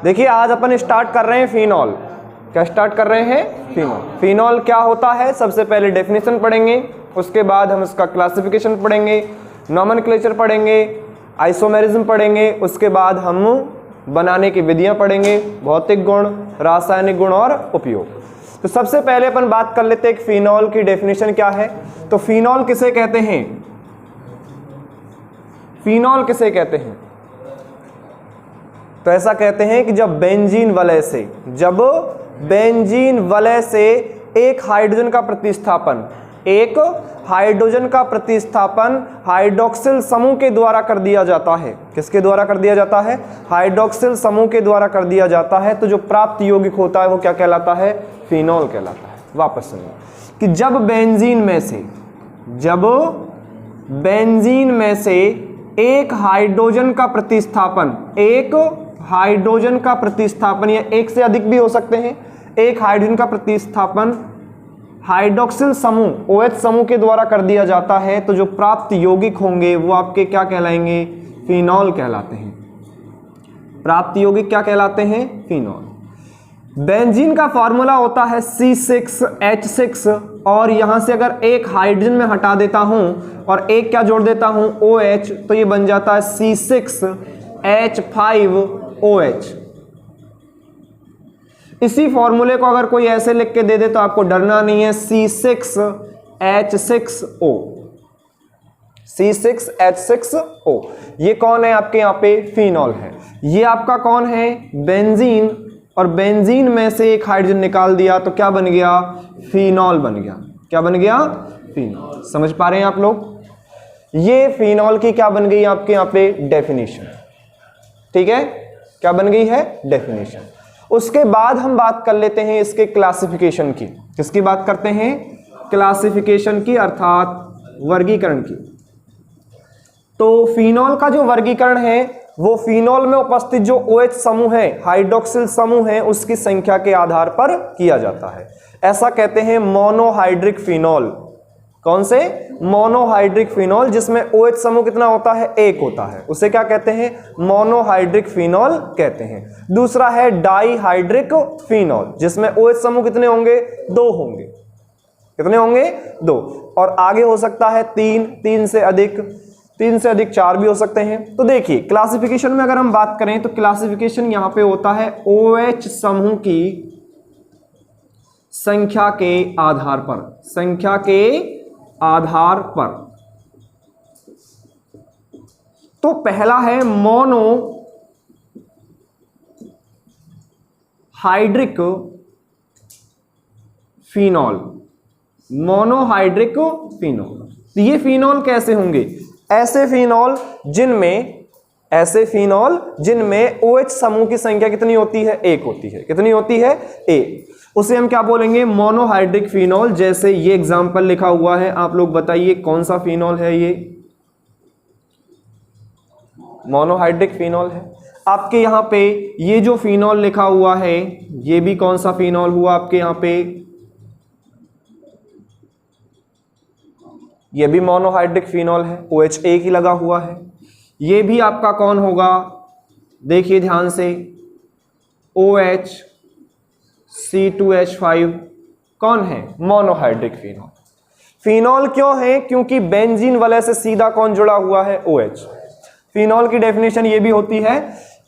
देखिए आज अपन स्टार्ट कर रहे हैं फिनॉल। क्या स्टार्ट कर रहे हैं? फिनॉल। फिनॉल क्या होता है? सबसे पहले डेफिनेशन पढ़ेंगे, उसके बाद हम इसका क्लासिफिकेशन पढ़ेंगे, नॉमेनक्लेचर पढ़ेंगे, आइसोमेरिज्म पढ़ेंगे, उसके बाद हम बनाने की विधियां पढ़ेंगे, भौतिक गुण, रासायनिक गुण और उपयोग। तो सबसे पहले अपन बात कर लेते हैं कि फिनॉल की डेफिनेशन क्या है। तो फिनॉल किसे कहते हैं? फिनॉल किसे कहते हैं? तो ऐसा कहते हैं कि जब बेंजीन वलय से एक हाइड्रोजन का प्रतिस्थापन हाइड्रोक्सिल समूह के द्वारा कर दिया जाता है। किसके द्वारा कर दिया जाता है? हाइड्रोक्सिल समूह के द्वारा कर दिया जाता है। तो जो प्राप्त यौगिक होता है वो क्या कहलाता है? फिनॉल कहलाता है। वापस सुनिए कि जब बेंजीन में से एक हाइड्रोजन का प्रतिस्थापन या एक से अधिक भी हो सकते हैं, एक हाइड्रोजन का प्रतिस्थापन हाइड्रोक्सिल समूह OH समूह के द्वारा कर दिया जाता है, तो जो प्राप्त यौगिक होंगे वो आपके क्या कहलाएंगे? फिनॉल कहलाते हैं। प्राप्त यौगिक क्या कहलाते हैं? फिनॉल। बेंजीन का फॉर्मूला होता है C6H6 और यहां से अगर एक हाइड्रोजन में हटा देता हूं और एक क्या जोड़ देता हूं? OH, तो ये बन जाता है C6H5OH। इसी फॉर्मूले को अगर कोई ऐसे लिख के दे दे तो आपको डरना नहीं है, C6H6O। C6H6O ये कौन है? आपके यहाँ पे फिनॉल है। ये आपका कौन है? बेंजीन। और बेंजीन में से एक हाइड्रोजन निकाल दिया तो क्या बन गया? फिनॉल बन गया। क्या बन गया? फिनॉल। समझ पा रहे हैं आप लोग? ये फिनॉल की क्या बन गई आपके यहाँ पे? डेफिनेशन। ठीक है, क्या बन गई है? डेफिनेशन। उसके बाद हम बात कर लेते हैं इसके क्लासिफिकेशन की। किसकी बात करते हैं? क्लासिफिकेशन की, अर्थात वर्गीकरण की। तो फिनॉल का जो वर्गीकरण है वो फिनॉल में उपस्थित जो OH समूह है, हाइड्रोक्सिल समूह है, उसकी संख्या के आधार पर किया जाता है। ऐसा कहते हैं मोनोहाइड्रिक फिनॉल। कौन से? मोनोहाइड्रिक फिनॉल, जिसमें OH समूह कितना होता है? एक होता है, उसे क्या कहते हैं? मोनोहाइड्रिक फिनॉल कहते हैं। दूसरा है डाईहाइड्रिक फिनॉल, जिसमें OH समूह कितने होंगे? दो होंगे। कितने होंगे? दो। और आगे हो सकता है तीन से अधिक चार भी हो सकते हैं। तो देखिए क्लासिफिकेशन में अगर हम बात करें तो क्लासिफिकेशन यहां पे होता है OH समूह की संख्या के आधार पर। तो पहला है मोनोहाइड्रिक फिनॉल। तो ये फिनॉल कैसे होंगे? ऐसे फिनॉल जिनमें OH समूह की संख्या कितनी होती है? एक होती है। कितनी होती है? एक। उसे हम क्या बोलेंगे? Monohydric phenol. जैसे ये एग्जांपल लिखा हुआ है, आप लोग बताइए कौन सा फिनॉल है? ये मोनोहाइड्रिक फिनॉल है। आपके यहाँ पे ये जो फिनॉल लिखा हुआ है ये भी कौन सा फिनॉल हुआ आपके यहाँ पे? ये भी मोनोहाइड्रिक फिनॉल है, OH एक ही लगा हुआ है। ये भी आपका कौन होगा? देखिए ध्यान से, OH C2H5 कौन है? Monohydric phenol. फिनॉल क्यों है? क्योंकि बेंजीन वलय से सीधा कौन जुड़ा हुआ है? OH। फिनॉल की डेफिनेशन ये भी होती है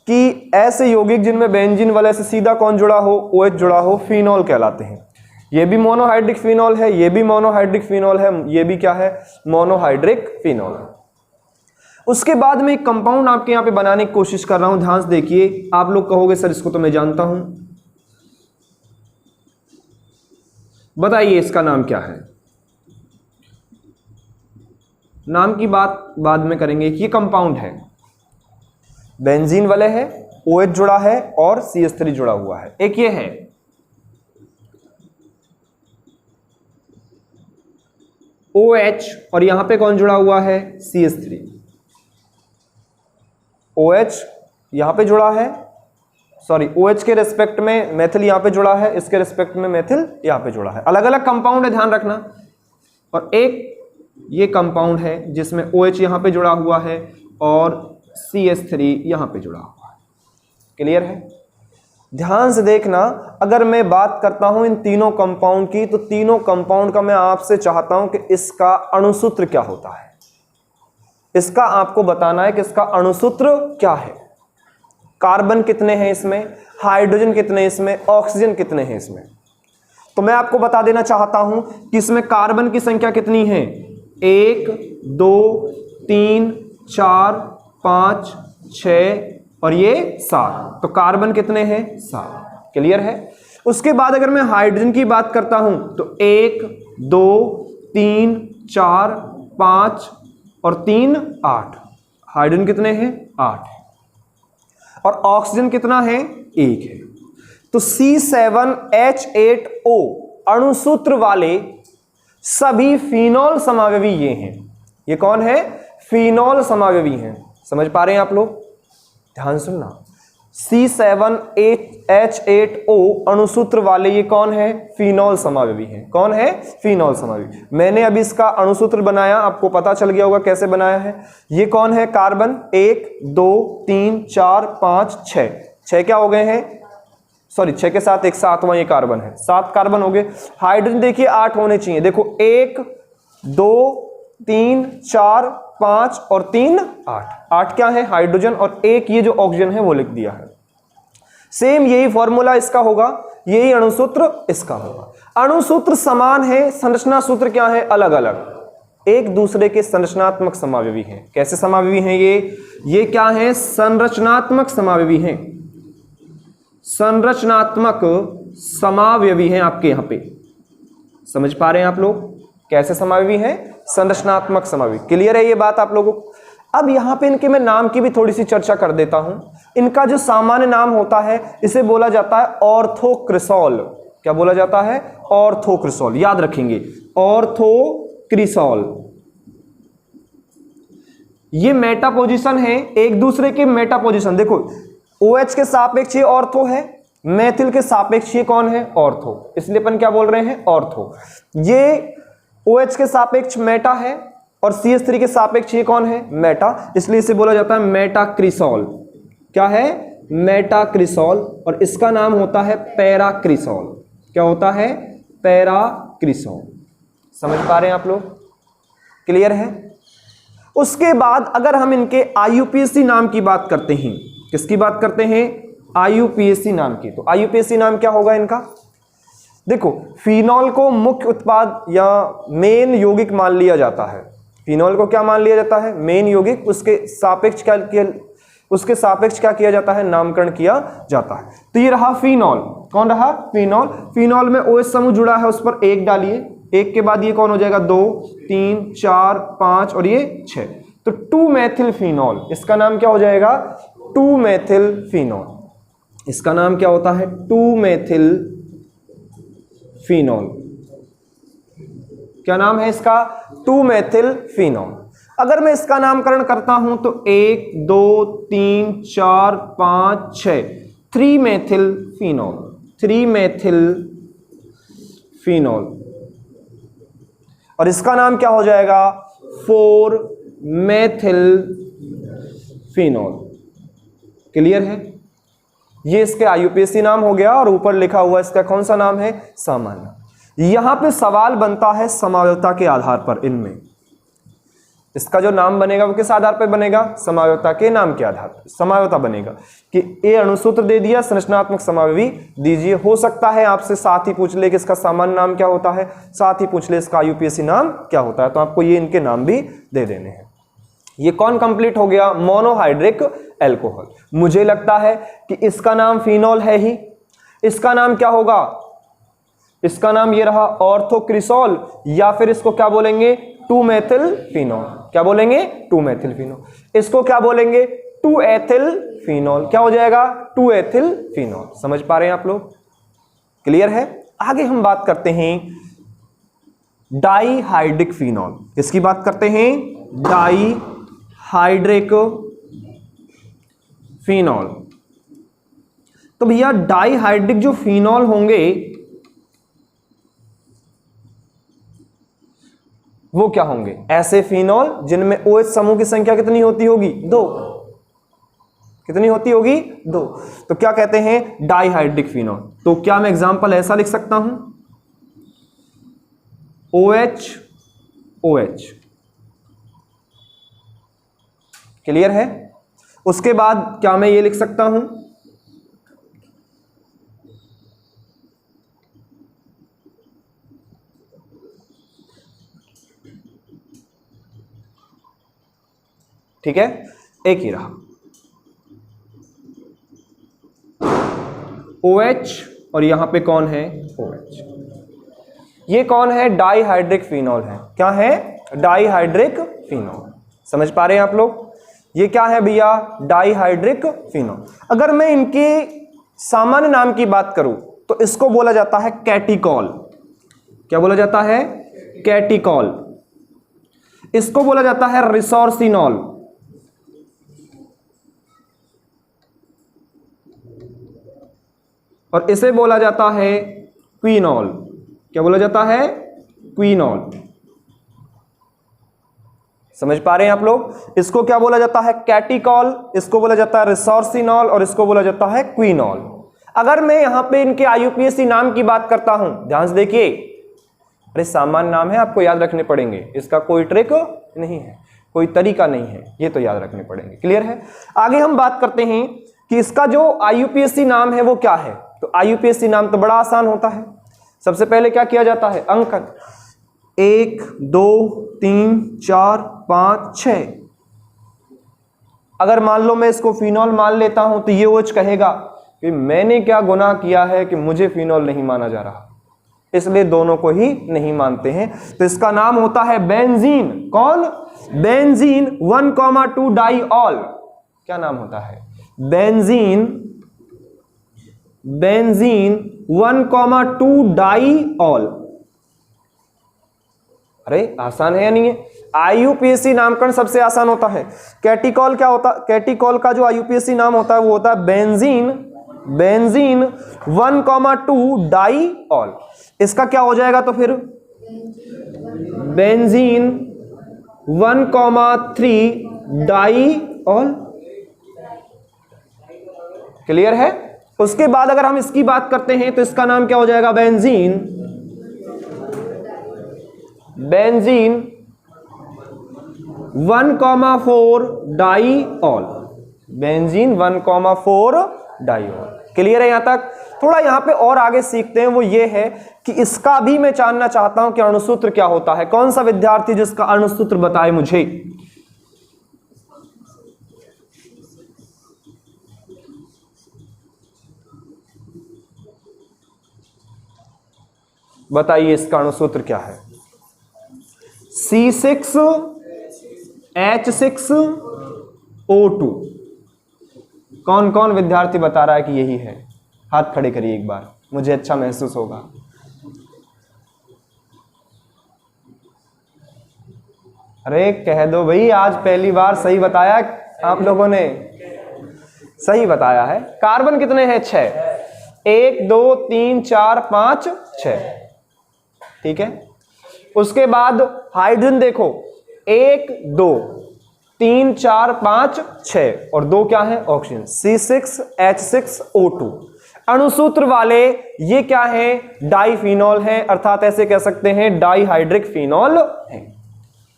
कि ऐसे यौगिक जिनमें बेंजीन वलय से सीधा कौन जुड़ा हो? OH जुड़ा हो, फिनॉल कहलाते हैं। ये भी मोनोहाइड्रिक फिनॉल है, ये भी मोनोहाइड्रिक फिनॉल है, ये भी क्या है? मोनोहाइड्रिक फिनॉल है। उसके बाद में एक कंपाउंड आपके यहाँ पे बनाने की कोशिश कर रहा हूं, ध्यान से देखिए। आप लोग कहोगे सर इसको तो मैं जानता हूं, बताइए इसका नाम क्या है? नाम की बात बाद में करेंगे। ये कंपाउंड है, बेंजीन वलय है, OH जुड़ा है और CH3 जुड़ा हुआ है। एक ये है OH और यहां पे कौन जुड़ा हुआ है? CH3। OH यहां पे जुड़ा है, सॉरी OH के रेस्पेक्ट में मेथिल यहां पे जुड़ा है, इसके रेस्पेक्ट में मेथिल यहां पे जुड़ा है। अलग अलग कंपाउंड है, ध्यान रखना। और एक ये कंपाउंड है जिसमें OH यहां पे जुड़ा हुआ है और CH3 यहां पे जुड़ा हुआ है। क्लियर है? ध्यान से देखना, अगर मैं बात करता हूं इन तीनों कंपाउंड की, तो तीनों कंपाउंड का मैं आपसे चाहता हूं कि इसका अणुसूत्र क्या होता है। इसका आपको बताना है कि इसका अणुसूत्र क्या है। कार्बन कितने हैं इसमें, हाइड्रोजन कितने हैं इसमें, ऑक्सीजन कितने हैं इसमें। तो मैं आपको बता देना चाहता हूं कि इसमें कार्बन की संख्या कितनी है, 1 2 3 4 5 6 और ये 7। तो कार्बन कितने हैं, 7। क्लियर है। उसके बाद अगर मैं हाइड्रोजन की बात करता हूं तो 1 2 3 4 5 और 3 8। हाइड्रोजन कितने हैं, 8 है। और ऑक्सीजन कितना है, 1 है। तो C7H8O अणुसूत्र वाले सभी फिनॉल समावयवी ये हैं। ये कौन है, फिनॉल समावयवी हैं। समझ पा रहे हैं आप लोग, ध्यान सुनना। C7H8O अणुसूत्र वाले ये कौन है, फिनॉल समावयवी हैं। कौन है, फिनॉल समावयवी। मैंने अभी इसका अणुसूत्र बनाया, आपको पता चल गया होगा कैसे बनाया है। ये कौन है, कार्बन 1 2 3 4 5 6। 6 क्या हो गए हैं, सॉरी 6 के साथ एक 7वां ये कार्बन है, 7 कार्बन हो गए। हाइड्रोजन देखिए 8 होने चाहिए। देखो 1 2 3 4 5 और 3 8। 8 क्या है, हाइड्रोजन, और 1 ये जो ऑक्सीजन है वो लिख दिया है। सेम यही फॉर्मूला इसका होगा, यही अणुसूत्र इसका होगा। अणुसूत्र समान है, संरचना सूत्र क्या है, अलग अलग, एक दूसरे के संरचनात्मक समावयवी हैं। कैसे समावयवी हैं ये क्या है, संरचनात्मक समावयवी हैं। संरचनात्मक समावयवी हैं आपके यहां पे। समझ पा रहे हैं आप लोग, कैसे समावयवी हैं, संरचनात्मक समावयवी। क्लियर है ये बात आप लोगों को। अब यहां पे इनके मैं नाम की भी थोड़ी सी चर्चा कर देता हूं। इनका जो सामान्य नाम होता है इसे बोला जाता है ऑर्थोक्रिसॉल। क्या बोला जाता है, ऑर्थोक्रिसॉल। याद रखेंगे, ऑर्थोक्रिसॉल। ये मेटा पोजीशन है, एक दूसरे के मेटा पोजीशन। देखो OH के सापेक्ष ये ऑर्थो है, मेथिल के सापेक्ष ये कौन है, ऑर्थो। इसलिए अपन क्या बोल रहे हैं, ऑर्थो। ये OH के सापेक्ष मेटा है और CH3 के सापेक्ष ये कौन है, मेटा। इसलिए इसे बोला जाता है मेटाक्रिसॉल। क्या है, मेटाक्रिसॉल। और इसका नाम होता है पैराक्रिसॉल। क्या होता है, पैराक्रिसॉल। समझ पा रहे हैं आप लोग, क्लियर है। उसके बाद अगर हम इनके IUPAC नाम की बात करते हैं, किसकी बात करते हैं, IUPAC नाम की। तो IUPAC नाम क्या होगा इनका, देखो फिनॉल को मुख्य उत्पाद या मेन यौगिक मान लिया जाता है। फिनॉल को क्या मान लिया जाता है, मेन यौगिक। उसके सापेक्ष क्या किया जाता है, नामकरण किया जाता है। तो ये रहा फिनॉल। कौन रहा, फिनॉल। फिनॉल में OH समूह जुड़ा है, उस पर 1 डालिए। 1 के बाद ये कौन हो जाएगा, 2 3 4 5 और ये 6। तो 2 मेथिल फिनॉल, इसका नाम क्या हो जाएगा, 2 मेथिल फिनॉल। इसका नाम क्या होता है, 2 मेथिल फिनॉल। क्या नाम है इसका, 2 मेथिल फिनॉल। अगर मैं इसका नामकरण करता हूं तो 1 2 3 4 5 6, 3 मेथिल फिनॉल। 3 methyl phenol. और इसका नाम क्या हो जाएगा, 4 मेथिल फिनॉल। क्लियर है। ये इसके IUPAC नाम हो गया और ऊपर लिखा हुआ इसका कौन सा नाम है, सामान्य। यहां पे सवाल बनता है समावयवता के आधार पर। इनमें इसका जो नाम बनेगा वो किस आधार पर बनेगा, समावयवता के नाम के आधार पर समावयवता बनेगा। कि ए अणुसूत्र दे दिया, संरचनात्मक समावयवी दीजिए। हो सकता है आपसे साथ ही पूछ ले कि इसका सामान्य नाम क्या होता है, साथ ही पूछ ले इसका IUPAC नाम क्या होता है। तो आपको ये इनके नाम भी दे देने हैं। ये कौन कंप्लीट हो गया, मोनोहाइड्रिक एल्कोहल। मुझे लगता है कि इसका नाम फिनॉल है ही। इसका नाम क्या होगा, इसका नाम ये रहा ऑर्थोक्रिसॉल, या फिर इसको क्या बोलेंगे, 2 मेथिल फिनॉल। क्या बोलेंगे, 2 मेथिल फिनॉल। इसको क्या बोलेंगे, 2 एथिल फिनॉल। क्या हो जाएगा, 2 एथिल फिनॉल। समझ पा रहे हैं आप लोग, क्लियर है। आगे हम बात करते हैं डाईहाइड्रिक फिनॉल। इसकी बात करते हैं, डाईहाइड्रिक फिनॉल। तो भैया डाईहाइड्रिक जो फिनॉल होंगे वो क्या होंगे, ऐसे फिनॉल जिनमें OH समूह की संख्या कितनी होती होगी, 2। कितनी होती होगी? 2। तो क्या कहते हैं? Dihydric phenol. तो क्या मैं एग्जांपल ऐसा लिख सकता हूं, OH OH। क्लियर है? उसके बाद क्या मैं ये लिख सकता हूं, ठीक है, एक ही रहा OH और यहां पे कौन है? OH। ये कौन है? डाइहाइड्रिक फिनॉल है। क्या है? Dihydric phenol. समझ पा रहे हैं आप लोग? ये क्या है भैया? Dihydric phenol. अगर मैं इनके सामान्य नाम की बात करूं तो इसको बोला जाता है कैटिकॉल। क्या बोला जाता है? कैटिकॉल। इसको बोला जाता है रिसोर्सिनॉल। और इसे बोला जाता है क्विनॉल। क्या बोला जाता है? क्विनॉल। समझ पा रहे हैं आप लोग? इसको क्या बोला जाता है? कैटिकॉल, इसको बोला जाता है रिसोर्सिनॉल और इसको बोला जाता है क्विनॉल। अगर मैं यहां पे इनके IUPAC नाम की बात करता हूं, ध्यान से देखिए, अरे सामान्य नाम है, आपको याद रखने पड़ेंगे, इसका कोई ट्रिक नहीं है, कोई तरीका नहीं है, ये तो याद रखने पड़ेंगे। क्लियर है? आगे हम बात करते हैं कि इसका जो IUPAC नाम है वो क्या है। तो IUPAC नाम तो बड़ा आसान होता है। सबसे पहले क्या किया जाता है? अंकन 1 2 3 4 5 6। अगर मान लो मैं इसको फिनॉल मान लेता हूं तो ये OH कहेगा कि मैंने क्या गुनाह किया है कि मुझे फिनॉल नहीं माना जा रहा, इसलिए दोनों को ही नहीं मानते हैं। तो इसका नाम होता है बेंजीन। कौन? Benzene 1,2 diol. क्या नाम होता है? Benzene 1,2 diol. अरे आसान है या नहीं है? IUPAC नामकरण सबसे आसान होता है। कैटिकॉल क्या होता? कैटिकॉल का जो IUPAC नाम होता है वो होता है बेंजीन 1,2 डाइऑल। इसका क्या हो जाएगा? तो फिर बेंजीन 1,3 डाइऑल। क्लियर है? उसके बाद अगर हम इसकी बात करते हैं तो इसका नाम क्या हो जाएगा? Benzene 1,4 diol. Benzene 1,4 diol. Clear है? यहां तक? थोड़ा यहां पे और आगे सीखते हैं, वो ये है कि इसका भी मैं जानना चाहता हूं कि अणुसूत्र क्या होता है। कौन सा विद्यार्थी जिसका अणुसूत्र बताए मुझे? बताइए इसका अणुसूत्र क्या है? C6H6O2। कौन कौन विद्यार्थी बता रहा है कि यही है? हाथ खड़े करिए एक बार, मुझे अच्छा महसूस होगा। अरे कह दो भाई, आज पहली बार सही बताया आप लोगों ने, सही बताया है। कार्बन कितने हैं? 6। 1 2 3 4 5 6। ठीक है। उसके बाद हाइड्रोजन देखो, 1 2 3 4 5 6 और 2 क्या है? ऑक्सीजन। C6H6O2 अणुसूत्र वाले ये क्या है? डाइफिनॉल है, अर्थात ऐसे कह सकते हैं डाइहाइड्रिक फिनॉल है।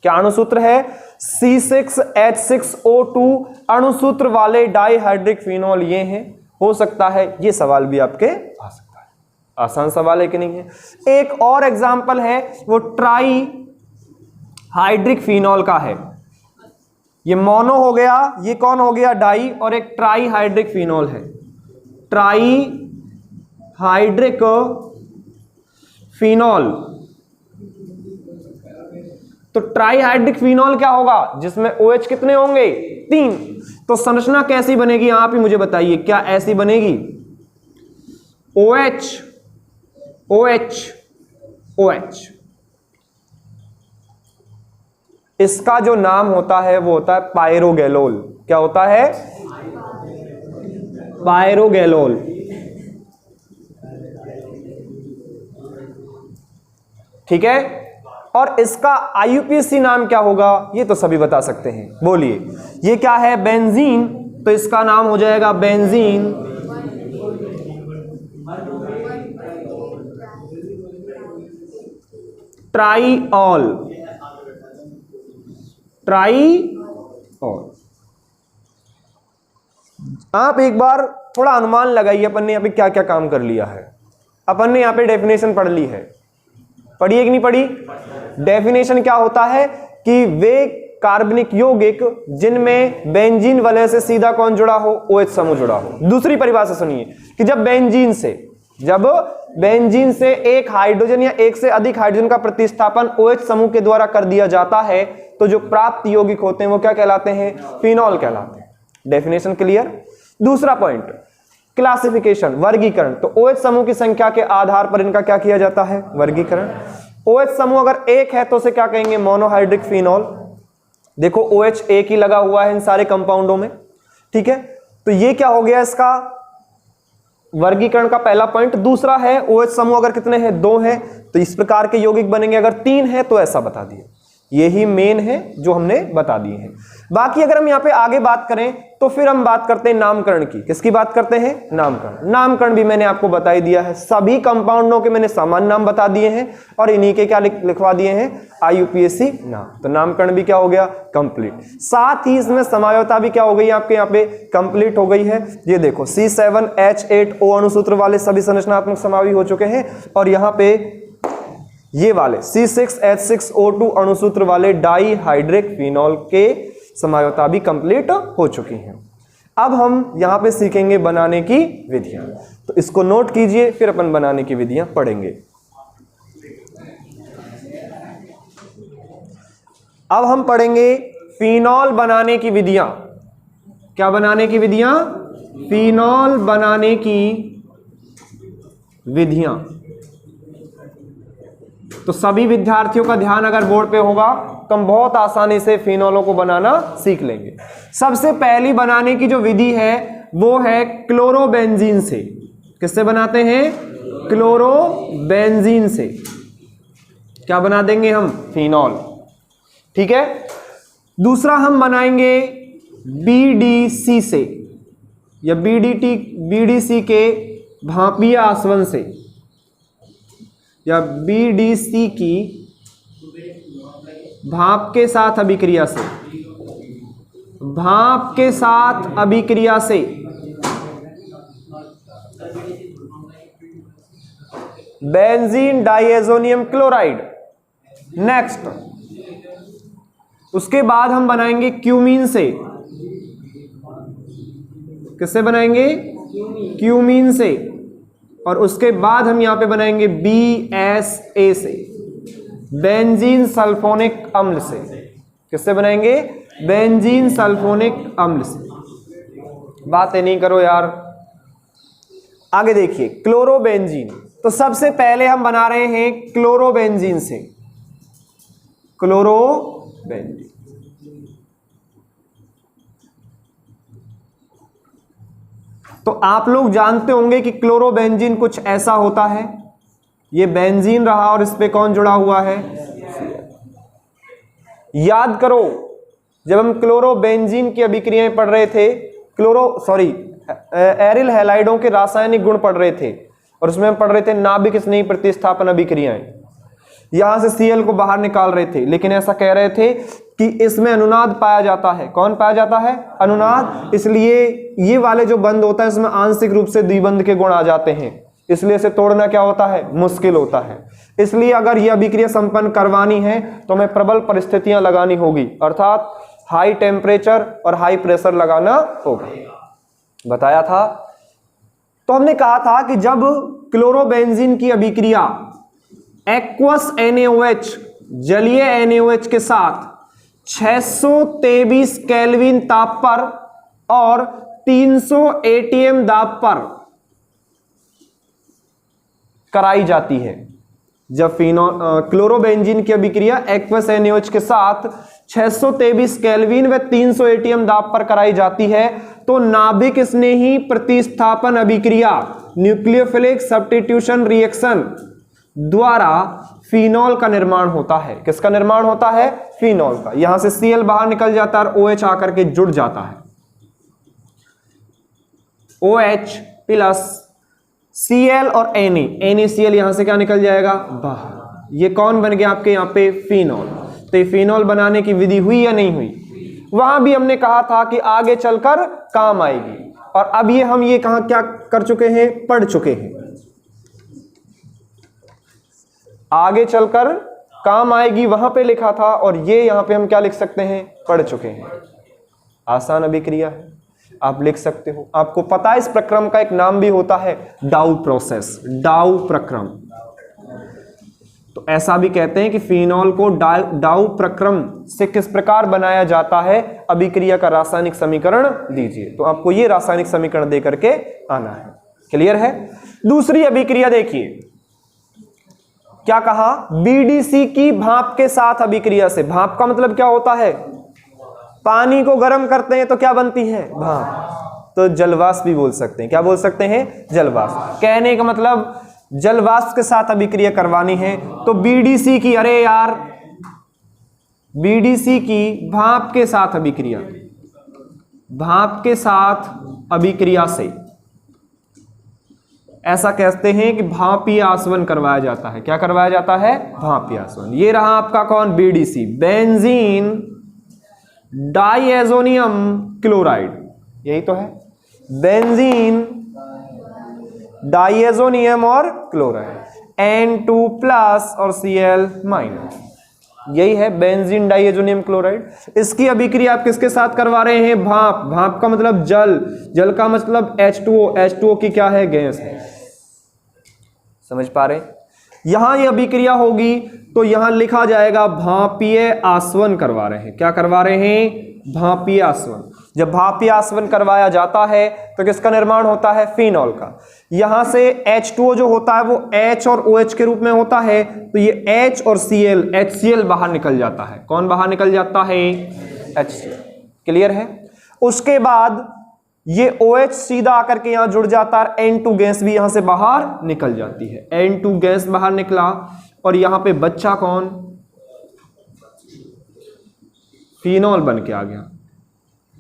क्या अणुसूत्र है? C6H6O2 अणुसूत्र वाले डाइहाइड्रिक फिनॉल ये हैं। हो सकता है ये सवाल भी आपके आ सकता है। आसान सवाल है कि नहीं है? एक और एग्जांपल है, वो ट्राई हाइड्रिक फिनॉल का है। ये मोनो हो गया, ये कौन हो गया? डाई, और एक ट्राई हाइड्रिक फिनॉल है। Try hydric phenol. तो ट्राई हाइड्रिक फिनॉल क्या होगा? जिसमें OH कितने होंगे? 3। तो संरचना कैसी बनेगी आप ही मुझे बताइए। क्या ऐसी बनेगी? OH OH OH। इसका जो नाम होता है वो होता है पायरोगैलोल। क्या होता है? पायरोगैलोल। ठीक है। और इसका IUPAC नाम क्या होगा? ये तो सभी बता सकते हैं, बोलिए। ये क्या है? बेंजीन तो इसका नाम हो जाएगा बेंजीन ट्राईऑल। ट्राईऑल। आप एक बार थोड़ा अनुमान लगाइए अपन ने यहाँ पे क्या क्या काम कर लिया है। अपन ने यहाँ पे डेफिनेशन पढ़ ली है, पढ़ी है कि नहीं पढ़ी? डेफिनेशन क्या होता है कि वे कार्बनिक यौगिक जिनमें बेंजीन वलय से सीधा कौन जुड़ा हो, OH समूह जुड़ा हो। दूसरी परिभाषा सुनिए कि जब बेंजीन से एक हाइड्रोजन या एक से अधिक हाइड्रोजन का प्रतिस्थापन OH समूह के द्वारा कर दिया जाता है तो जो प्राप्त यौगिक होते हैं वो क्या कहलाते हैं? फिनॉल कहलाते हैं। Definition clear. दूसरा पॉइंट, क्लासिफिकेशन, वर्गीकरण। तो OH समूह की संख्या के आधार पर इनका क्या किया जाता है? वर्गीकरण। OH समूह अगर एक है तो उसे क्या कहेंगे? Monohydric phenol. देखो OH एक ही लगा हुआ है इन सारे कंपाउंडों में, ठीक है। तो ये क्या हो गया इसका वर्गीकरण का पहला पॉइंट। दूसरा है OH समूह अगर कितने हैं? 2 हैं तो इस प्रकार के यौगिक बनेंगे, अगर 3 है तो ऐसा बता दिए। यही मेन है जो हमने बता दिए हैं। बाकी अगर हम यहाँ पे आगे बात करें तो फिर हम बात करते हैं नामकरण की। किसकी बात करते हैं? नामकरण। नामकरण भी मैंने आपको बता ही दिया है, सभी कंपाउंडों के मैंने सामान्य नाम बता दिए हैं और इन्हीं के क्या लिखवा दिए हैं? IUPAC नाम। तो नामकरण भी क्या हो गया? कंप्लीट। साथ ही इसमें समझौता भी क्या हो गई आपके यहाँ पे? कंप्लीट हो गई है। ये देखो C7H8O अणुसूत्र वाले सभी संरचनात्मक समावि हो चुके हैं और यहाँ पे ये वाले C6H6O2 अणुसूत्र वाले डाईहाइड्रिक फिनॉल के समझौता भी कंप्लीट हो चुकी हैं। अब हम यहां पे सीखेंगे बनाने की विधियां, तो इसको नोट कीजिए, फिर अपन बनाने की विधियां पढ़ेंगे। अब हम पढ़ेंगे फिनॉल बनाने की विधियां। क्या बनाने की विधियां? फिनॉल बनाने की विधियां। तो सभी विद्यार्थियों का ध्यान अगर बोर्ड पे होगा तो हम बहुत आसानी से फिनॉलों को बनाना सीख लेंगे। सबसे पहली बनाने की जो विधि है वो है क्लोरोबेंजीन से। किससे बनाते हैं? क्लोरोबेंजीन से। क्या बना देंगे हम? फिनॉल, ठीक है। दूसरा हम बनाएंगे BDC से या BDC के भापीय आसवन से या BDC की भाप के साथ अभिक्रिया से। भाप के साथ अभिक्रिया से बेंजीन डाइएजोनियम क्लोराइड। नेक्स्ट उसके बाद हम बनाएंगे क्यूमीन से। किससे बनाएंगे? क्यूमीन से। और उसके बाद हम यहां पे बनाएंगे BSA से, बेंजीन सल्फोनिक अम्ल से। किससे बनाएंगे? बेंजीन सल्फोनिक अम्ल से। बातें नहीं करो यार। आगे देखिए क्लोरोबेंजीन। तो सबसे पहले हम बना रहे हैं क्लोरोबेंजीन से। क्लोरोबेंजीन तो आप लोग जानते होंगे कि क्लोरोबेंजीन कुछ ऐसा होता है। ये बेंजीन रहा और इस पे कौन जुड़ा हुआ है? याद करो जब हम क्लोरोबेंजीन की अभिक्रियाएं पढ़ रहे थे, एरिल हैलाइडों के रासायनिक गुण पढ़ रहे थे और उसमें हम पढ़ रहे थे नाभिक स्नेही प्रतिस्थापन अभिक्रियाएं। यहां से Cl को बाहर निकाल रहे थे, लेकिन ऐसा कह रहे थे कि इसमें अनुनाद पाया जाता है। कौन पाया जाता है? अनुनाद। इसलिए ये वाले जो बंध होता है इसमें आंशिक रूप से द्विबंध के गुण आ जाते हैं, इसलिए इसे तोड़ना क्या होता है? मुश्किल होता है। इसलिए अगर यह अभिक्रिया संपन्न करवानी है तो हमें प्रबल परिस्थितियां लगानी होगी, अर्थात हाई टेम्परेचर और हाई प्रेशर लगाना होगा। बताया था। तो हमने कहा था कि जब क्लोरोबेंजीन की अभिक्रिया एक्वस NaOH जलीय NaOH के साथ 623 केल्विन ताप पर और 300 ATM दाब पर कराई जाती है, जब क्लोरोबेंजीन की अभिक्रिया एक्वस NaOH के साथ 623 केल्विन व 300 ATM दाब पर कराई जाती है तो नाभिक स्नेही प्रतिस्थापन अभिक्रिया न्यूक्लियोफिलिक सब्स्टिट्यूशन रिएक्शन द्वारा फिनॉल का निर्माण होता है। किसका निर्माण होता है? फिनॉल का। यहां से Cl बाहर निकल जाता है और OH आकर के जुड़ जाता है। OH प्लस Cl और NaCl यहां से क्या निकल जाएगा बाहर। ये कौन बन गया आपके यहाँ पे फिनॉल। तो ये फिनॉल बनाने की विधि हुई या नहीं हुई। वहां भी हमने कहा था कि आगे चलकर काम आएगी, और अब ये हम ये कहां क्या कर चुके हैं, पढ़ चुके हैं। आगे चलकर काम आएगी वहां पे लिखा था, और ये यहां पे हम क्या लिख सकते हैं, पढ़ चुके हैं। आसान अभिक्रिया है, आप लिख सकते हो। आपको पता है इस प्रक्रम का एक नाम भी होता है डाउ प्रोसेस, डाउ प्रक्रम। तो ऐसा भी कहते हैं कि फिनॉल को डाउ प्रक्रम से किस प्रकार बनाया जाता है, अभिक्रिया का रासायनिक समीकरण दीजिए। तो आपको ये रासायनिक समीकरण दे करके आना है। क्लियर है। दूसरी अभिक्रिया देखिए, क्या कहा, BDC की भाप के साथ अभिक्रिया से। भाप का मतलब क्या होता है, पानी को गर्म करते हैं तो क्या बनती है, भाप। तो जलवाष्प भी बोल सकते हैं। क्या बोल सकते हैं, जलवाष्प। कहने का मतलब जलवाष्प के साथ अभिक्रिया करवानी है तो BDC की, अरे यार, BDC की भाप के साथ अभिक्रिया, भाप के साथ अभिक्रिया से ऐसा कहते हैं कि भापीय आसवन करवाया जाता है। क्या करवाया जाता है, भापीय आसवन। ये रहा आपका कौन, BDC, बेंजीन डाइएजोनियम क्लोराइड। यही तो है, बेंजीन डाइएजोनियम और क्लोराइड, N2 प्लस और Cl माइनस। यही है बेंजीन डाइएजोनियम क्लोराइड। इसकी अभिक्रिया आप किसके साथ करवा रहे हैं, भाप। भाप का मतलब जल, जल का मतलब H2O, H2O की क्या है, गैस है। समझ पा रहे, यहां ये अभिक्रिया होगी तो यहां लिखा जाएगा भापीय आसवन करवा रहे हैं। क्या करवा रहे हैं, भापीय आसवन। जब भापीय आसवन करवाया जाता है तो किसका निर्माण होता है, फिनॉल का। यहां से H2O जो होता है वो H और OH के रूप में होता है, तो ये H और Cl, HCl बाहर निकल जाता है। कौन बाहर निकल जाता है, HCl। क्लियर है। उसके बाद ये OH सीधा आकर के यहां जुड़ जाता है, N2 गैस भी यहां से बाहर निकल जाती है। N2 गैस बाहर निकला और यहां पे बच्चा कौन, फिनॉल बन के आ गया।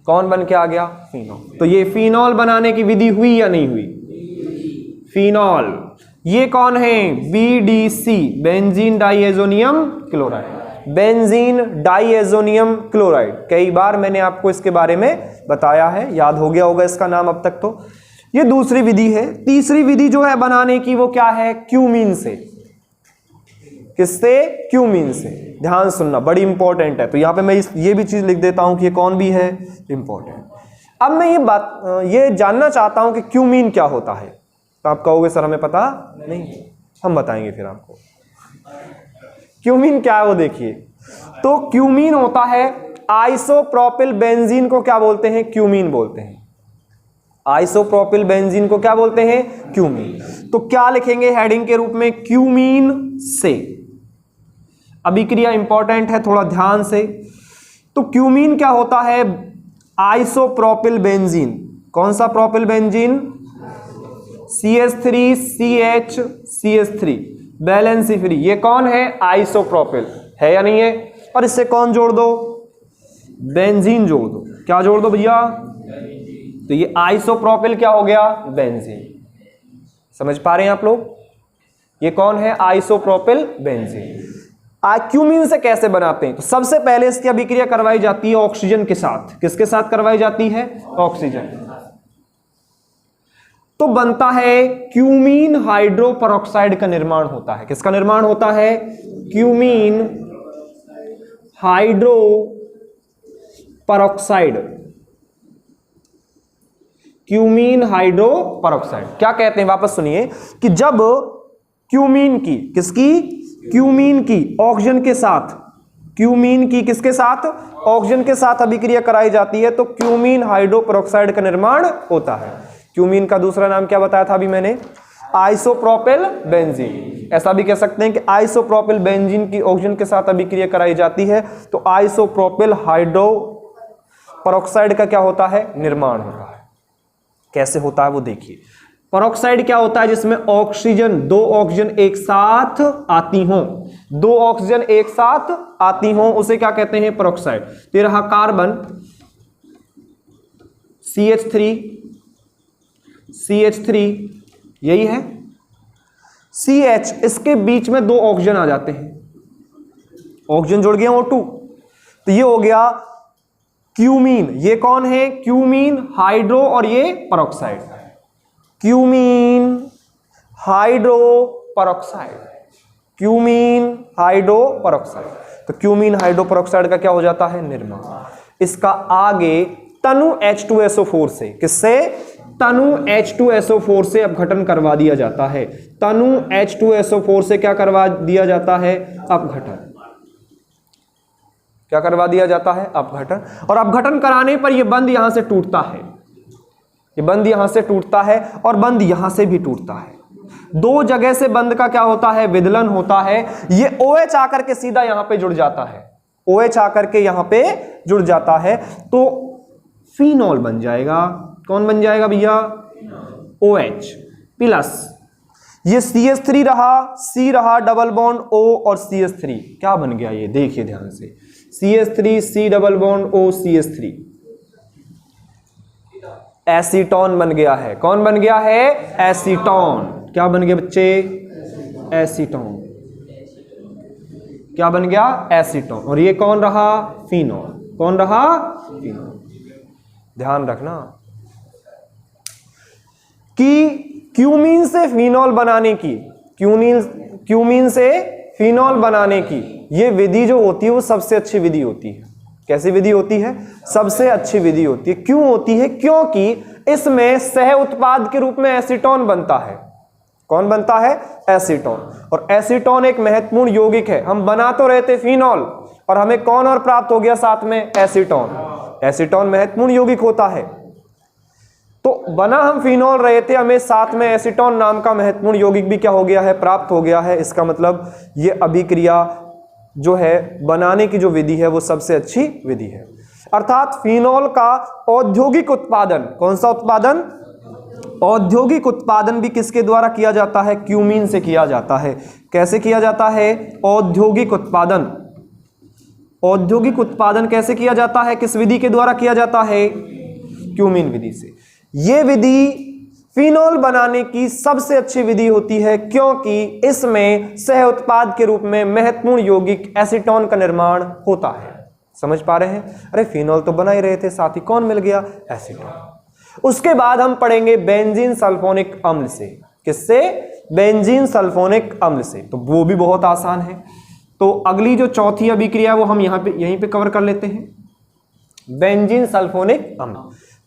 कौन बन के आ गया, फिनॉल। तो ये फिनॉल बनाने की विधि हुई या नहीं हुई, फिनॉल। ये कौन है, BDC, benzene diazonium chloride, benzene diazonium chloride. कई बार मैंने आपको इसके बारे में बताया है, याद हो गया होगा इसका नाम अब तक। तो ये दूसरी विधि है। तीसरी विधि जो है बनाने की वो क्या है, क्यूमीन से। किससे, क्यूमीन से। ध्यान सुनना, बड़ी इंपॉर्टेंट है। तो यहां पे मैं ये भी चीज लिख देता हूं कि ये कौन भी है, इंपॉर्टेंट। अब मैं ये जानना चाहता हूं कि क्यूमीन क्या होता है। तो आप कहोगे सर हमें पता नहीं, हम बताएंगे फिर आपको क्यूमीन क्या है वो। देखिए, तो क्यूमीन होता है आइसोप्रोपिल बेंजीन को क्या बोलते हैं, क्यूमीन बोलते हैं। आइसोप्रोपिल बेंजीन को क्या बोलते हैं, क्यूमीन। तो क्या लिखेंगे हेडिंग के रूप में, क्यूमीन से। अभिक्रिया इंपॉर्टेंट है, थोड़ा ध्यान से। तो क्यूमीन क्या होता है, आइसोप्रोपिल बेंजीन। कौन सा propyl benzene, CH3 CH CH3, valency free. ये कौन है, आइसोप्रोपिल है या नहीं है। और इससे कौन जोड़ दो, बेंजीन जोड़ दो। क्या जोड़ दो भैया, तो ये आइसोप्रोपिल क्या हो गया, बेंजीन। समझ पा रहे हैं आप लोग, ये कौन है, आइसोप्रोपिल बेंजीन। क्यूमीन से कैसे बनाते हैं, तो सबसे पहले इसकी अभिक्रिया करवाई जाती है ऑक्सीजन के साथ। किसके साथ करवाई जाती है, ऑक्सीजन। तो बनता है क्यूमीन हाइड्रो पेरोक्साइड का निर्माण होता है। किसका निर्माण होता है, cumene hydro peroxide. Cumene hydro peroxide क्या कहते हैं, वापस सुनिए, कि जब क्यूमीन की, किसकी, क्यूमीन की ऑक्सीजन के साथ, क्यूमीन की किसके साथ, ऑक्सीजन के साथ अभिक्रिया कराई जाती है तो क्यूमीन हाइड्रो पेरोक्साइड का निर्माण होता है। क्यूमीन का दूसरा नाम क्या बताया था अभी मैंने, आइसोप्रोपिल बेंजीन। ऐसा भी कह सकते हैं कि आइसोप्रोपिल बेंजीन की ऑक्सीजन के साथ अभिक्रिया कराई जाती है तो आइसोप्रोपिल हाइड्रो पेरोक्साइड का क्या होता है, निर्माण होता है। कैसे होता है वो देखिए। पेरोक्साइड क्या होता है, जिसमें ऑक्सीजन, दो ऑक्सीजन एक साथ आती हों, दो ऑक्सीजन एक साथ आती हों, उसे क्या कहते हैं, पेरोक्साइड। तो रहा कार्बन CH3, CH3, यही है CH, इसके बीच में 2 ऑक्सीजन आ जाते हैं, ऑक्सीजन जुड़ गया O2, तो ये हो गया क्यूमीन। ये कौन है? क्यूमीन हाइड्रो और ये peroxide, cumene hydro peroxide, cumene hydro peroxide. तो क्यूमीन हाइड्रो परऑक्साइड का क्या हो जाता है? निर्माण। इसका आगे तनु H2SO4 से, किससे? तनु H2SO4 से अपघटन करवा दिया जाता है। तनु H2SO4 से क्या करवा दिया जाता है? अपघटन। क्या करवा दिया जाता है? अपघटन। और अपघटन कराने पर यह बंध यहां से टूटता है, ये बंध यहां से टूटता है और बंध यहां से भी टूटता है। 2 जगह से बंध का क्या होता है? विदलन होता है। ये OH आकर के सीधा यहां पे जुड़ जाता है, OH आकर के यहां पे जुड़ जाता है, तो फिनॉल बन जाएगा। कौन बन जाएगा भैया? OH प्लस ये CH3 रहा, C रहा, डबल बॉन्ड O और CH3 क्या बन गया? ये देखिए ध्यान से, CH3 C double bond O CH3, acetone बन गया है। कौन बन गया है? एसीटोन। क्या बन गया बच्चे? एसीटोन। क्या बन गया? एसीटोन। और ये कौन रहा? फिनॉल। कौन रहा? फिनॉल। ध्यान रखना कि क्यूमीन से फिनॉल बनाने की, क्यूमीन से फिनॉल बनाने की ये विधि जो होती है वो सबसे अच्छी विधि होती है। कैसी विधि होती है? सबसे अच्छी विधि होती है। क्यों होती है? क्योंकि इसमें सह उत्पाद के रूप में एसीटोन बनता है। कौन बनता है? एसीटोन। और एसीटोन एक महत्वपूर्ण यौगिक है। हम बना तो रहे थे फिनॉल और हमें कौन और प्राप्त हो गया साथ में? एसीटोन। एसीटोन महत्वपूर्ण यौगिक होता है, तो बना हम फिनॉल रहे थे, हमें साथ में एसीटोन नाम का महत्वपूर्ण यौगिक भी क्या हो गया है? प्राप्त हो गया है। इसका मतलब ये अभिक्रिया जो है बनाने की जो विधि है वो सबसे अच्छी विधि है। अर्थात फिनॉल का औद्योगिक उत्पादन, कौन सा उत्पादन? औद्योगिक उत्पादन भी किसके द्वारा किया जाता है? क्यूमीन से किया जाता है। कैसे किया जाता है? औद्योगिक उत्पादन। औद्योगिक उत्पादन कैसे किया जाता है? किस विधि के द्वारा किया जाता है? क्यूमीन विधि से। यह विधि फिनॉल बनाने की सबसे अच्छी विधि होती है, क्योंकि इसमें सह उत्पाद के रूप में महत्वपूर्ण यौगिक एसीटोन का निर्माण होता है। समझ पा रहे हैं? अरे फिनॉल तो बना ही रहे थे, साथ ही कौन मिल गया? एसीटोन। उसके बाद हम पढ़ेंगे बेंजीन सल्फोनिक अम्ल से। किससे? बेंजीन सल्फोनिक अम्ल से। तो वो भी बहुत आसान है। तो अगली जो चौथी अभिक्रिया है वो हम यहीं पे कवर कर लेते हैं, बेंजीन सल्फोनिक अम्ल।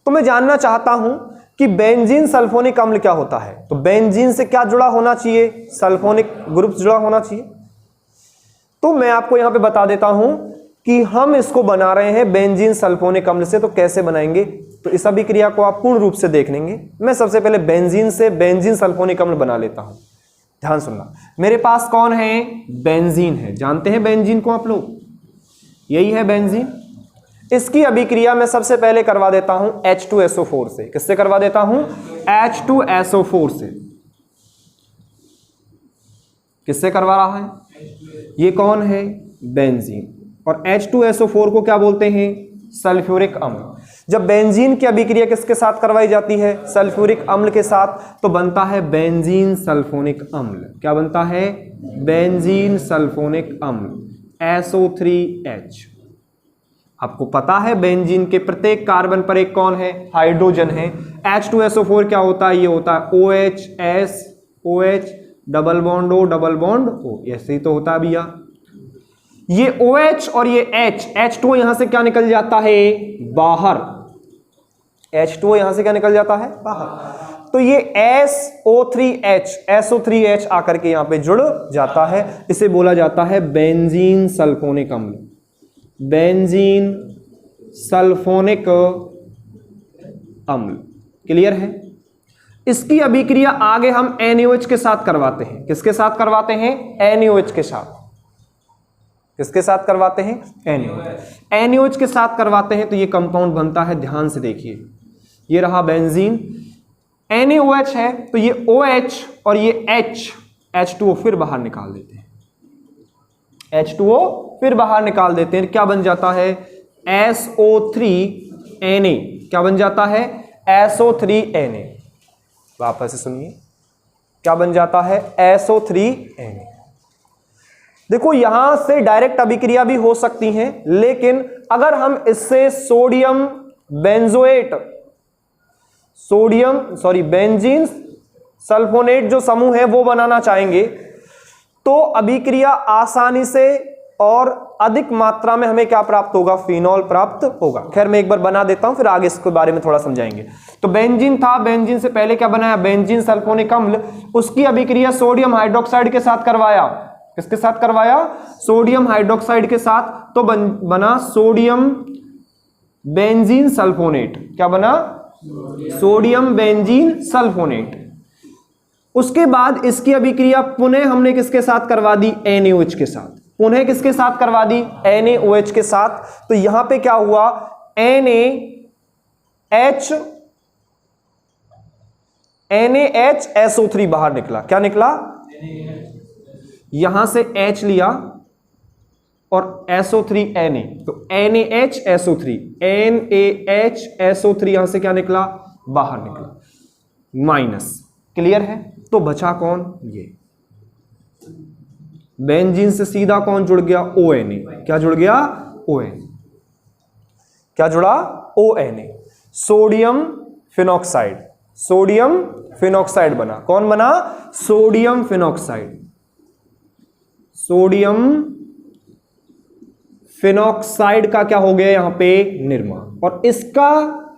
तो मैं जानना चाहता हूं कि बेंजीन सल्फोनिक अम्ल क्या होता है। तो बेंजीन से क्या जुड़ा होना चाहिए? सल्फोनिक ग्रुप जुड़ा होना चाहिए। तो मैं आपको यहां पे बता देता हूं कि हम इसको बना रहे हैं बेंजीन सल्फोनिक अम्ल से। तो कैसे बनाएंगे? तो इस अभिक्रिया को आप पूर्ण रूप से देख लेंगे। मैं सबसे पहले बेंजीन से बेंजीन सल्फोनिक अम्ल बना लेता हूं। ध्यान सुनना, मेरे पास कौन है? बेंजीन है। जानते हैं बेंजीन को आप लोग? यही है बेंजीन। इसकी अभिक्रिया मैं सबसे पहले करवा देता हूं H2SO4 से। किससे करवा देता हूं? H2SO4 से। किससे करवा रहा है? ये कौन है? बेंजीन। और H2SO4 को क्या बोलते हैं? सल्फ्यूरिक अम्ल। जब बेंजीन की अभिक्रिया किसके साथ करवाई जाती है? सल्फ्यूरिक अम्ल के साथ, तो बनता है बेंजीन सल्फोनिक अम्ल। क्या बनता है? बेंजीन सल्फोनिक अम्ल SO3H। आपको पता है बेंजीन के प्रत्येक कार्बन पर एक कौन है? हाइड्रोजन है। H2SO4 क्या होता है? ये होता है OH S OH double bond O double bond O। ऐसे ही तो होता है भैया। ये OH और ये H2 यहां से क्या निकल जाता है? बाहर। H2 यहां से क्या निकल जाता है? बाहर। तो ये SO3H आकर के यहां पे जुड़ जाता है। इसे बोला जाता है बेंजीन सल्फोनिक अम्ल। बेंजीन सल्फोनिक अम्ल। क्लियर है? इसकी अभिक्रिया आगे हम NaOH के साथ करवाते हैं। किसके साथ करवाते हैं? NaOH के साथ। किसके साथ करवाते हैं? NaOH के साथ करवाते हैं। तो ये कंपाउंड बनता है, ध्यान से देखिए, ये रहा बेंजीन, NaOH है, तो ये OH और ये H2O फिर बाहर निकाल देते हैं। H2O फिर बाहर निकाल देते हैं। क्या बन जाता है? SO3Na। क्या बन जाता है? SO3Na। वापस से सुनिए, क्या बन जाता है SO3Na। देखो यहां से डायरेक्ट अभिक्रिया भी हो सकती हैं, लेकिन अगर हम इससे सोडियम बेंजोएट बेंजीन सल्फोनेट जो समूह है वो बनाना चाहेंगे तो अभिक्रिया आसानी से और अधिक मात्रा में हमें क्या प्राप्त होगा, फिनॉल प्राप्त होगा। खैर मैं एक बार बना देता हूं, फिर आगे इसके बारे में थोड़ा समझाएंगे। तो बेंजीन था, बेंजीन से पहले क्या बनाया, बेंजीन सल्फोनिक अम्ल, उसकी अभिक्रिया सोडियम हाइड्रोक्साइड के साथ करवाया। किसके साथ करवाया, सोडियम हाइड्रोक्साइड के साथ, तो बना सोडियम बेंजीन सल्फोनेट। क्या बना, सोडियम बेंजीन सल्फोनेट। उसके बाद इसकी अभिक्रिया पुनः हमने किसके साथ करवा दी, NaOH के साथ। पुनः किसके साथ करवा दी, NaOH के साथ। तो यहां पे क्या हुआ, NaHSO3 बाहर निकला। क्या निकला, यहां से H लिया और SO3 Na, तो NaHSO3 यहां से क्या निकला, बाहर निकला, माइनस। क्लियर है। तो बचा कौन, ये बेंजीन से सीधा कौन जुड़ गया, ONA। क्या जुड़ गया, ONA। क्या जुड़ा, ONA, sodium phenoxide. Sodium phenoxide बना। कौन बना, सोडियम फिनॉक्साइड। सोडियम फिनॉक्साइड का क्या हो गया यहां पे, निर्माण। और इसका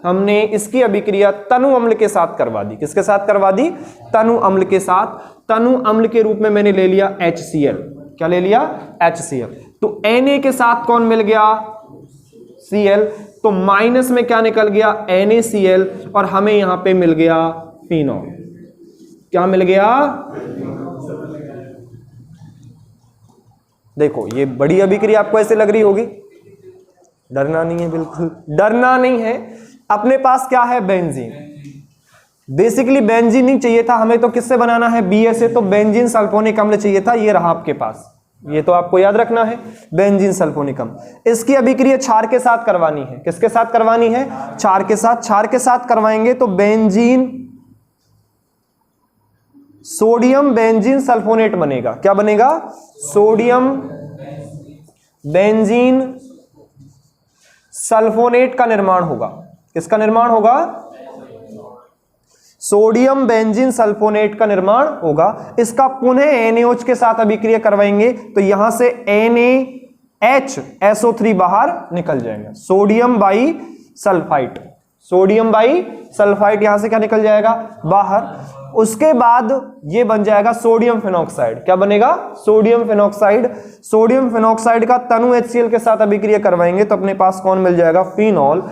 हमने इसकी अभिक्रिया तनु अम्ल के साथ करवा दी। किसके साथ करवा दी, तनु अम्ल के साथ। तनु अम्ल के रूप में मैंने ले लिया HCl। क्या ले लिया, HCl। तो Na के साथ कौन मिल गया, Cl। तो माइनस में क्या निकल गया, NaCl, और हमें यहां पे मिल गया फिनॉल। क्या मिल गया, देखो ये बड़ी अभिक्रिया आपको ऐसे लग रही होगी, डरना नहीं है, बिल्कुल डरना नहीं है। अपने पास क्या है, बेंजीन। बेसिकली बेंजीन नहीं चाहिए था हमें, तो किससे बनाना है, Ba से। तो बेंजीन सल्फोनिक अम्ल चाहिए था, ये रहा आपके पास। ये तो आपको याद रखना है, बेंजीन सल्फोनिक अम्ल। इसकी अभिक्रिया क्षार के साथ करवानी है। किसके साथ करवानी है, क्षार के साथ। क्षार के साथ करवाएंगे तो बेंजीन सोडियम बेंजीन सल्फोनेट बनेगा। क्या बनेगा, सोडियम बेंजीन सल्फोनेट का निर्माण होगा। किसका निर्माण होगा, सोडियम बेंजीन सल्फोनेट का निर्माण होगा। इसका पुनः NaOH के साथ अभिक्रिया करवाएंगे तो यहां से NaHSO3 बाहर निकल जाएगा, sodium by sulphide. Sodium by sulphide यहां से क्या निकल जाएगा, बाहर। उसके बाद ये बन जाएगा सोडियम फिनॉक्साइड। क्या बनेगा, सोडियम फिनॉक्साइड। सोडियम फिनॉक्साइड का तनु HCl के साथ अभिक्रिया करवाएंगे तो अपने पास कौन मिल जाएगा, फिनॉल।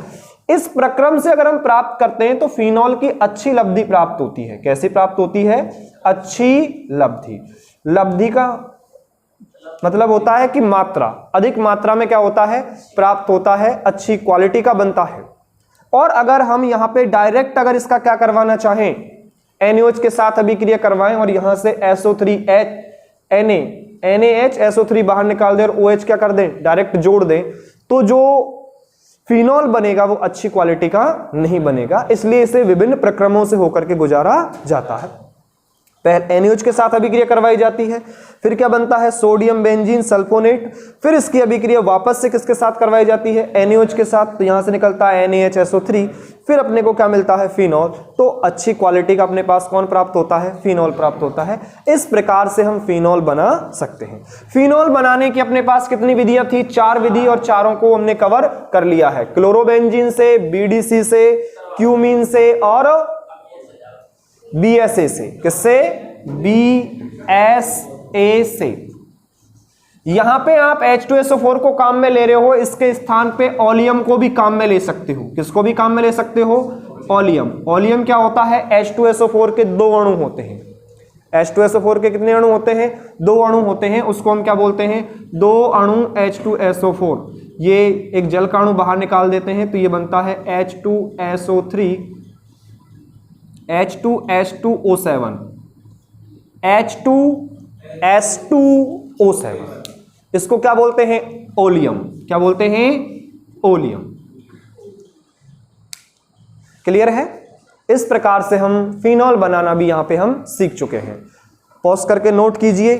इस प्रक्रम से अगर हम प्राप्त करते हैं तो फिनॉल की अच्छी लब्धि प्राप्त होती है। कैसे प्राप्त होती है, अच्छी लब्धि। लब्धि का मतलब होता है कि मात्रा, अधिक मात्रा में क्या होता है, प्राप्त होता है, अच्छी क्वालिटी का बनता है। और अगर हम यहां पे डायरेक्ट अगर इसका क्या करवाना चाहें, NaOH के साथ अभिक्रिया करवाएं और यहां से NaHSO3 बाहर निकाल दें और OH क्या कर दें, डायरेक्ट जोड़ दें, तो जो फिनॉल बनेगा वो अच्छी क्वालिटी का नहीं बनेगा। इसलिए इसे विभिन्न प्रक्रमों से होकर के गुजारा जाता है। पहले NaOH के साथ अभिक्रिया करवाई जाती है, फिर क्या बनता है, सोडियम बेंजीन सल्फोनेट। फिर इसकी अभिक्रिया वापस से किसके साथ करवाई जाती है, NaOH के साथ। तो यहां से निकलता है NaHSO3, फिर अपने को क्या मिलता है, फिनॉल। तो अच्छी क्वालिटी का अपने पास कौन प्राप्त होता है, फिनॉल प्राप्त होता है। इस प्रकार से हम फिनॉल बना सकते हैं। फिनॉल बनाने की अपने पास कितनी विधियां थी, 4 विधि, और चारों को हमने कवर कर लिया है। क्लोरोबेंजीन से, BDC से, क्यूमीन से और BSA से। किससे, BSA से। यहां पे आप H2SO4 को काम में ले रहे हो, इसके स्थान पे ओलियम को भी काम में ले सकते हो। किसको भी काम में ले सकते हो, ओलियम। ओलियम क्या होता है, H2SO4 के 2 अणु होते हैं। H2SO4 के कितने अणु होते हैं, 2 अणु होते हैं। उसको हम क्या बोलते हैं, 2 अणु H2SO4। ये एक जल का अणु बाहर निकाल देते हैं तो ये बनता है H2SO3, H2H2O7, H2S2O7। इसको क्या बोलते हैं, ओलियम। क्या बोलते हैं, ओलियम। क्लियर है। इस प्रकार से हम फिनॉल बनाना भी यहाँ पे हम सीख चुके हैं। पॉज करके नोट कीजिए।